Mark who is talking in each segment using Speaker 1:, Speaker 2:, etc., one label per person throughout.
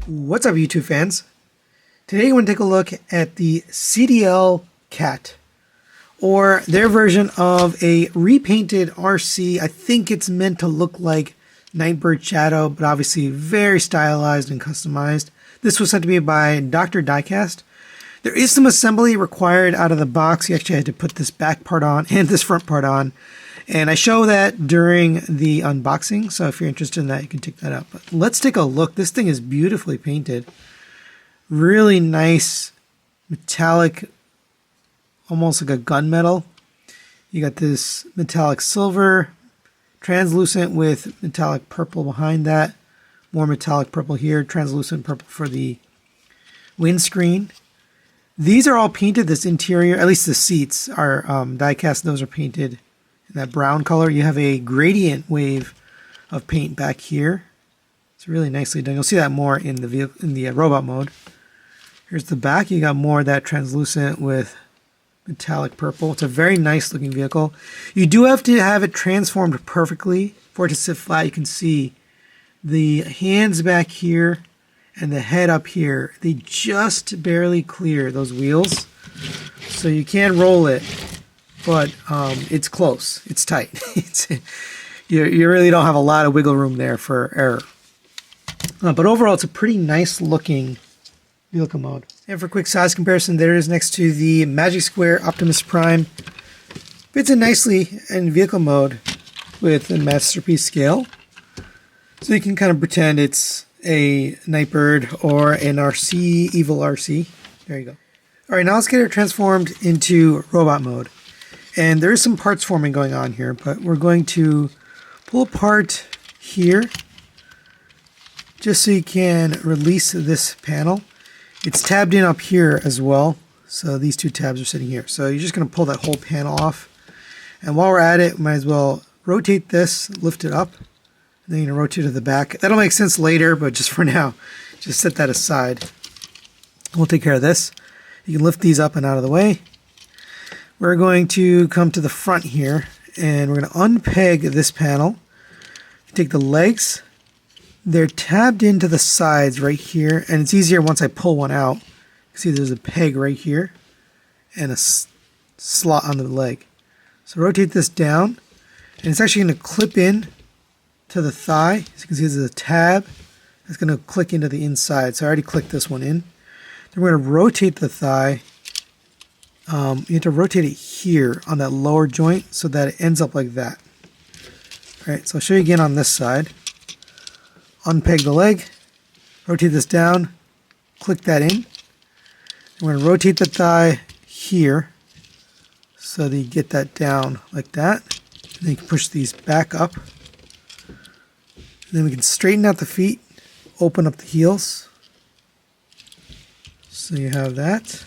Speaker 1: What's up, YouTube fans? Today we're going to take a look at the CDL Cat, or their version of a repainted RC. I think it's meant to look like Nightbird Shadow, but obviously very stylized and customized. This was sent to me by Dr. Diecast. There is some assembly required out of the box. You actually had to put this back part on and this front part on. And I show that during the unboxing, so if you're interested in that, you can check that out. But let's take a look. This thing is beautifully painted. Really nice metallic, almost like a gunmetal. You got this metallic silver, translucent with metallic purple behind that. More metallic purple here, translucent purple for the windscreen. These are all painted, this interior, at least the seats are die-cast. Those are painted in that brown color. You have a gradient wave of paint back here. It's really nicely done. You'll see that more in the vehicle, in the robot mode. Here's the back. You got more of that translucent with metallic purple. It's a very nice looking vehicle. You do have to have it transformed perfectly for it to sit flat. You can see the hands back here and the head up here. They just barely clear those wheels. So you can roll it, but it's close. It's tight. You really don't have a lot of wiggle room there for error. But overall, it's a pretty nice looking vehicle mode. And for quick size comparison, there it is next to the Magic Square Optimus Prime. Fits in nicely in vehicle mode with the Masterpiece scale. So you can kind of pretend it's a Nightbird or an RC, Evil RC. There you go. All right, now let's get it transformed into robot mode. And there is some parts forming going on here, but we're going to pull apart here just so you can release this panel. It's tabbed in up here as well, so these two tabs are sitting here. So you're just going to pull that whole panel off. And while we're at it, might as well rotate this, lift it up, and then you're going to rotate it to the back. That'll make sense later, but just for now, just set that aside. We'll take care of this. You can lift these up and out of the way. We're going to come to the front here, and we're going to unpeg this panel. Take the legs. They're tabbed into the sides right here, and it's easier once I pull one out. You see there's a peg right here and a slot on the leg. So rotate this down, and it's actually going to clip in to the thigh. As you can see, there's a tab that's going to click into the inside. So I already clicked this one in. Then we're going to rotate the thigh. You have to rotate it here on that lower joint so that it ends up like that. All right, so I'll show you again on this side. Unpeg the leg, rotate this down, click that in. We're going to rotate the thigh here so that you get that down like that. And then you can push these back up. And then we can straighten out the feet, open up the heels. So you have that.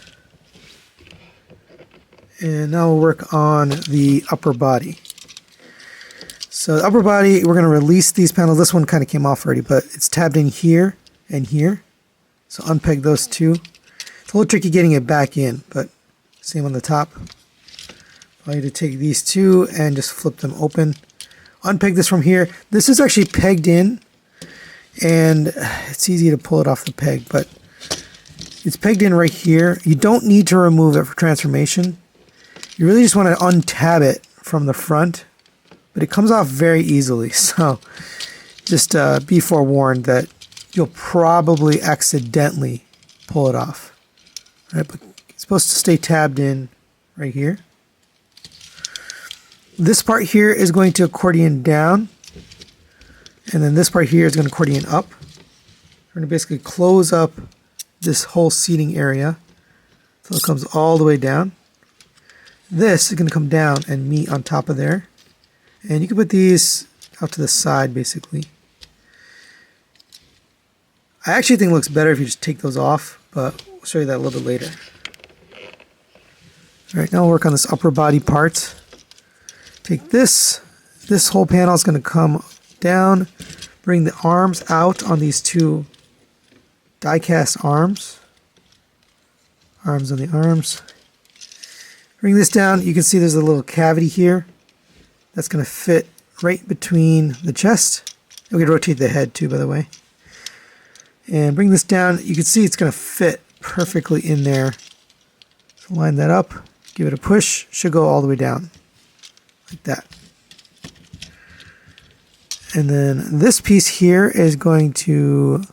Speaker 1: And now we'll work on the upper body. So the upper body, we're going to release these panels. This one kind of came off already, but it's tabbed in here and here. So unpeg those two. It's a little tricky getting it back in, but same on the top. I need to take these two and just flip them open. Unpeg this from here. This is actually pegged in, and it's easy to pull it off the peg, but it's pegged in right here. You don't need to remove it for transformation. You really just want to untab it from the front. But it comes off very easily, so just be forewarned that you'll probably accidentally pull it off. All right, but it's supposed to stay tabbed in right here. This part here is going to accordion down, and then this part here is going to accordion up. We're going to basically close up this whole seating area so it comes all the way down. This is going to come down and meet on top of there. And you can put these out to the side, basically. I actually think it looks better if you just take those off, but I'll show you that a little bit later. All right, now we'll work on this upper body part. Take this. This whole panel is going to come down. Bring the arms out on these two die-cast arms. Arms on the arms. Bring this down. You can see there's a little cavity here. That's going to fit right between the chest. We can rotate the head too, by the way. and bring this down. You can see it's going to fit perfectly in there. So line that up, give it a push, should go all the way down like that. And then this piece here is going to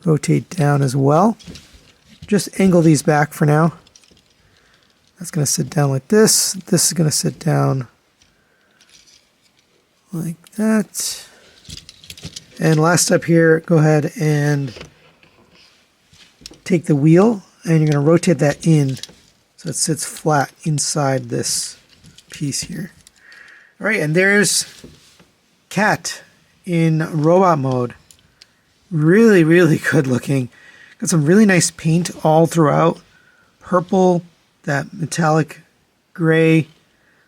Speaker 1: rotate down as well. Just angle these back for now. That's going to sit down like this. This is going to sit down like that. And last step here, go ahead and take the wheel and you're going to rotate that in so it sits flat inside this piece here. All right, and there's Cat in robot mode. Really, really good looking. Got some really nice paint all throughout. Purple, that metallic gray,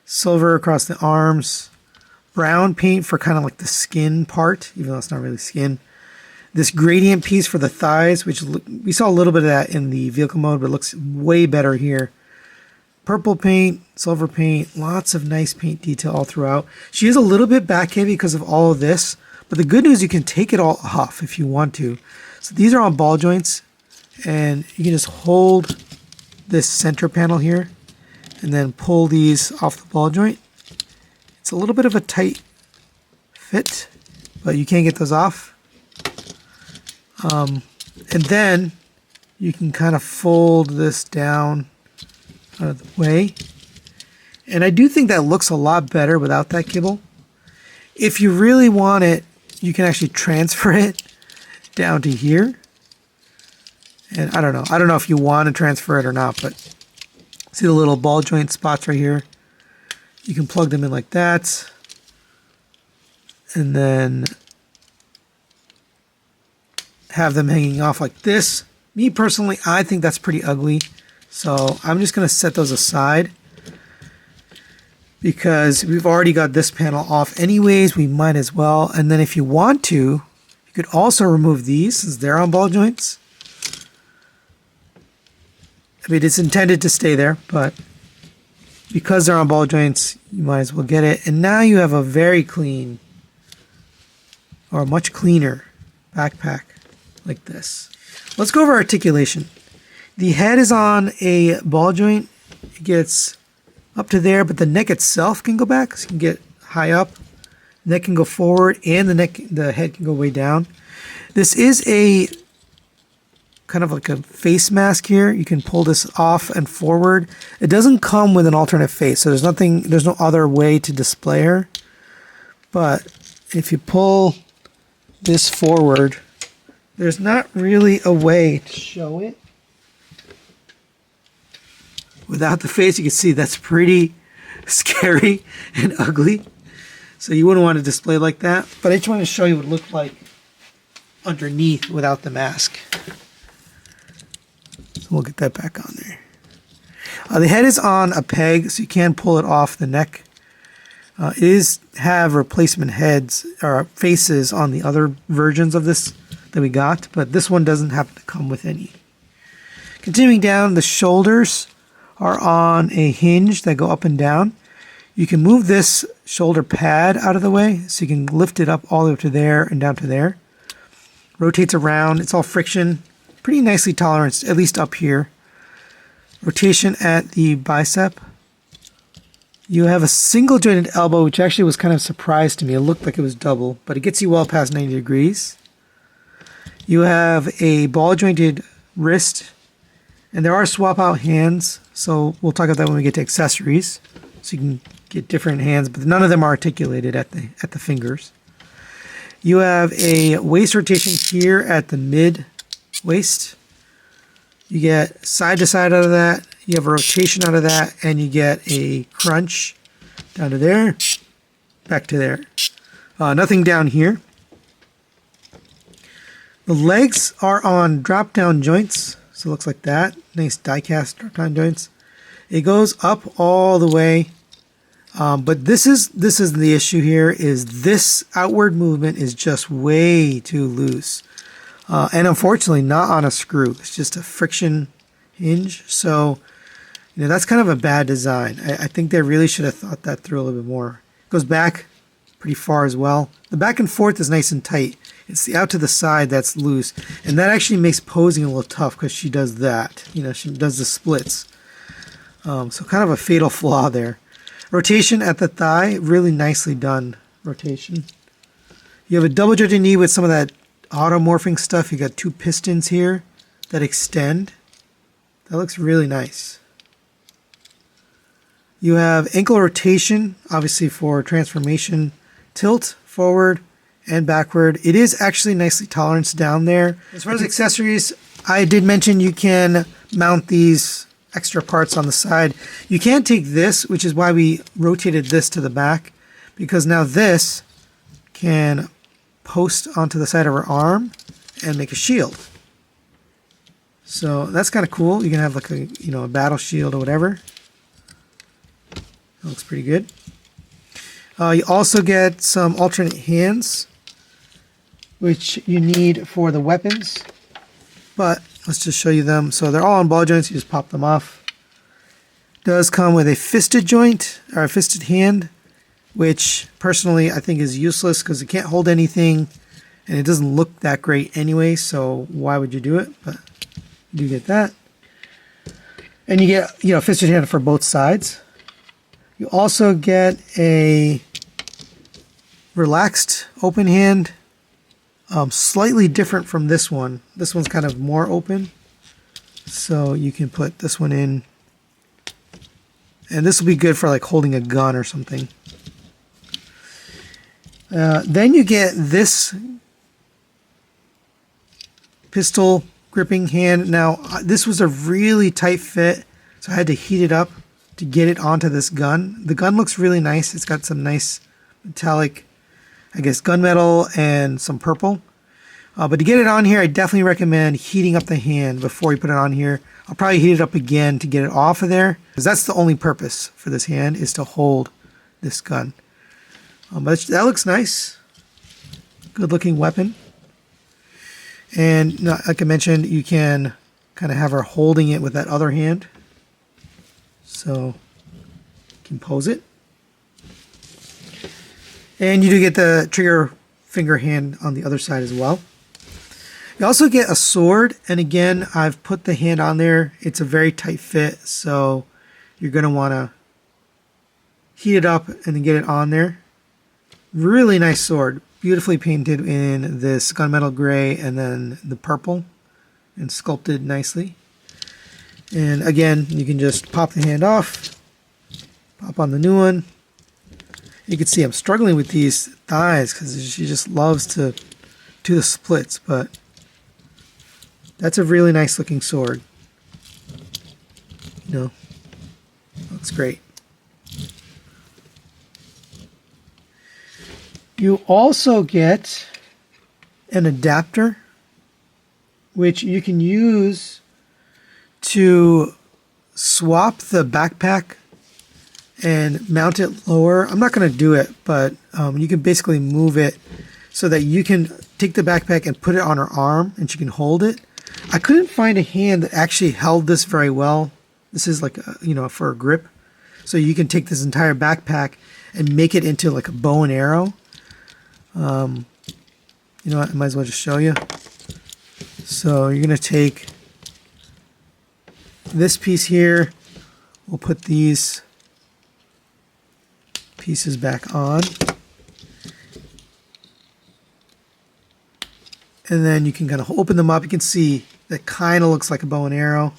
Speaker 1: silver across the arms, brown paint for kind of like the skin part, even though it's not really skin. This gradient piece for the thighs, which we saw a little bit of that in the vehicle mode, but it looks way better here. Purple paint, silver paint, lots of nice paint detail all throughout. She is a little bit back heavy because of all of this, but the good news, you can take it all off if you want to. So these are on ball joints, and you can just hold this center panel here and then pull these off the ball joint. It's a little bit of a tight fit, but you can't get those off. And then you can kind of fold this down out of the way. And I do think that looks a lot better without that kibble. If you really want it, you can actually transfer it down to here. And I don't know if you want to transfer it or not, but see the little ball joint spots right here? You can plug them in like that. And then have them hanging off like this. Me personally, I think that's pretty ugly. So I'm just going to set those aside because we've already got this panel off anyways. We might as well. And then if you want to, you could also remove these since they're on ball joints. I mean, it's intended to stay there, but because they're on ball joints, you might as well get it. And now you have a very clean, or a much cleaner backpack like this. Let's go over articulation. The head is on a ball joint. It gets up to there, but the neck itself can go back. So you can get high up. Neck can go forward, and the head can go way down. This is a kind of like a face mask here. You can pull this off and forward. It doesn't come with an alternate face, so there's no other way to display her. But if you pull this forward, there's not really a way to show it. Without the face, you can see that's pretty scary and ugly. So you wouldn't want to display like that. But I just want to show you what it looked like underneath without the mask. So we'll get that back on there. The head is on a peg, so you can pull it off the neck. It have replacement heads or faces on the other versions of this that we got, but this one doesn't happen to come with any. Continuing down, the shoulders are on a hinge that go up and down. You can move this shoulder pad out of the way, so you can lift it up all the way up to there and down to there. Rotates around. It's all friction. Pretty nicely tolerant, at least up here. Rotation at the bicep. You have a single jointed elbow, which actually was kind of a surprise to me. It looked like it was double, but it gets you well past 90 degrees. You have a ball jointed wrist, and there are swap out hands, so we'll talk about that when we get to accessories. So you can get different hands, but none of them are articulated at the fingers. You have a waist rotation here at the mid waist. You get side to side out of that. You have a rotation out of that, and you get a crunch down to there, back to there. Nothing down here. The legs are on drop-down joints, so it looks like that. Nice die-cast drop-down joints. It goes up all the way, but this is the issue here. Is this outward movement is just way too loose, and unfortunately not on a screw. It's just a friction hinge. So that's kind of a bad design. I think they really should have thought that through a little bit more. It goes back pretty far as well. The back and forth is nice and tight. It's the out to the side that's loose. And that actually makes posing a little tough because she does that. You know, she does the splits. So kind of a fatal flaw there. Rotation at the thigh, really nicely done rotation. You have a double jointed knee with some of that automorphing stuff. You got 2 pistons here that extend. That looks really nice. You have ankle rotation, obviously for transformation, tilt forward and backward. It is actually nicely toleranced down there. As far as accessories, I did mention you can mount these extra parts on the side. You can take this, which is why we rotated this to the back, because now this can post onto the side of her arm and make a shield. So that's kind of cool. You can have like a, you know, a battle shield or whatever. That looks pretty good. You also get some alternate hands, which you need for the weapons. But let's just show you them. So they're all on ball joints. You just pop them off. Does come with a fisted joint or a fisted hand, which personally I think is useless because it can't hold anything and it doesn't look that great anyway. So why would you do it? But you do get that. And you get, you know, fisted hand for both sides. You also get a relaxed open hand, slightly different from this one. This one's kind of more open. So you can put this one in. And this will be good for like holding a gun or something. Then you get this pistol gripping hand. Now, this was a really tight fit, so I had to heat it up to get it onto this gun. The gun looks really nice. It's got some nice metallic, I guess, gunmetal and some purple. But to get it on here, I definitely recommend heating up the hand before you put it on here. I'll probably heat it up again to get it off of there, because that's the only purpose for this hand, is to hold this gun. But that looks nice. Good looking weapon. And like I mentioned, you can kind of have her holding it with that other hand. So you can pose it. And you do get the trigger finger hand on the other side as well. You also get a sword, and again, I've put the hand on there. It's a very tight fit, so you're going to want to heat it up and then get it on there. Really nice sword, beautifully painted in this gunmetal gray and then the purple, and sculpted nicely. And again, you can just pop the hand off, pop on the new one. You can see I'm struggling with these thighs because she just loves to do the splits, but that's a really nice looking sword. You know, looks great. You also get an adapter, which you can use to swap the backpack and mount it lower. I'm not going to do it, but you can basically move it so that you can take the backpack and put it on her arm and she can hold it. I couldn't find a hand that actually held this very well. This is like, for a grip. So you can take this entire backpack and make it into like a bow and arrow. You know what, I might as well just show you. So you're going to take this piece here. We'll put these pieces back on. And then you can kind of open them up. You can see that kind of looks like a bow and arrow.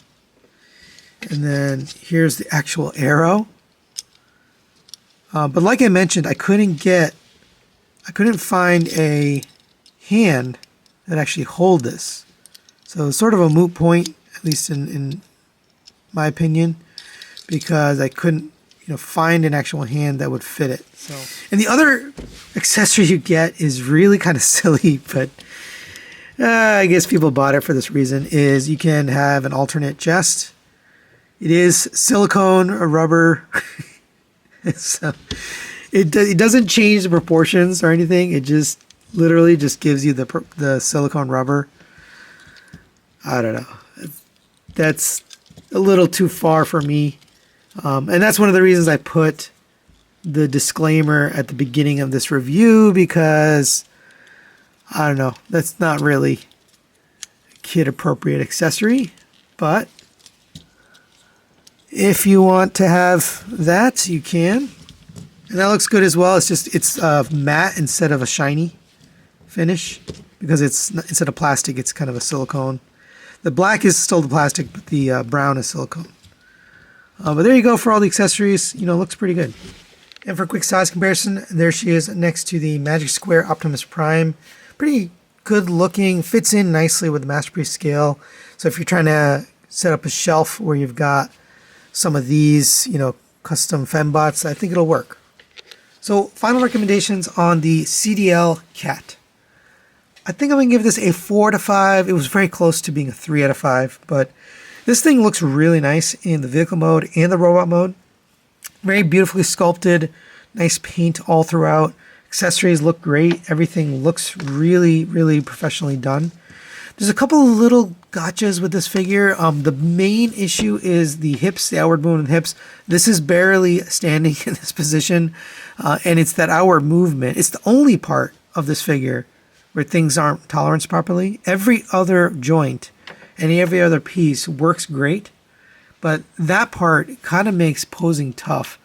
Speaker 1: And then here's the actual arrow. But like I mentioned, I couldn't find a hand that actually hold this. So it's sort of a moot point, at least in my opinion, because I couldn't find an actual hand that would fit it. So, and the other accessory you get is really kind of silly, but I guess people bought it for this reason, is you can have an alternate chest. It is silicone or rubber. So it doesn't change the proportions or anything. It just literally just gives you the silicone rubber. I don't know. That's a little too far for me. And that's one of the reasons I put the disclaimer at the beginning of this review, because I don't know. That's not really a kid-appropriate accessory, but if you want to have that, you can. And that looks good as well. It's matte instead of a shiny finish, because it's instead of plastic, it's kind of a silicone. The black is still the plastic, but the brown is silicone. But there you go for all the accessories. Looks pretty good. And for a quick size comparison, there she is next to the Magic Square Optimus Prime. Pretty good looking, fits in nicely with the Masterpiece scale. So if you're trying to set up a shelf where you've got some of these, custom fembots, I think it'll work. So final recommendations on the CDL Cat. I think I'm going to give this a 4 out of 5. It was very close to being a 3 out of 5, but this thing looks really nice in the vehicle mode and the robot mode. Very beautifully sculpted, nice paint all throughout. Accessories look great. Everything looks really, really professionally done. There's a couple of little gotchas with this figure. The main issue is the hips, the outward movement of the hips. This is barely standing in this position, and it's that outward movement. It's the only part of this figure where things aren't toleranced properly. Every other joint and every other piece works great, but that part kind of makes posing tough.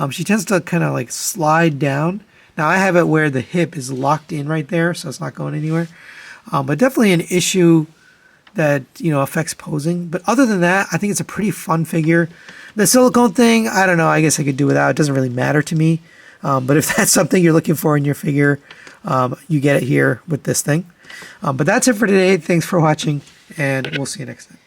Speaker 1: She tends to kind of like slide down. Now I have it where the hip is locked in right there, so it's not going anywhere. But definitely an issue that, affects posing. But other than that, I think it's a pretty fun figure. The silicone thing, I don't know. I guess I could do without. It doesn't really matter to me. But if that's something you're looking for in your figure, you get it here with this thing. But that's it for today. Thanks for watching, and we'll see you next time.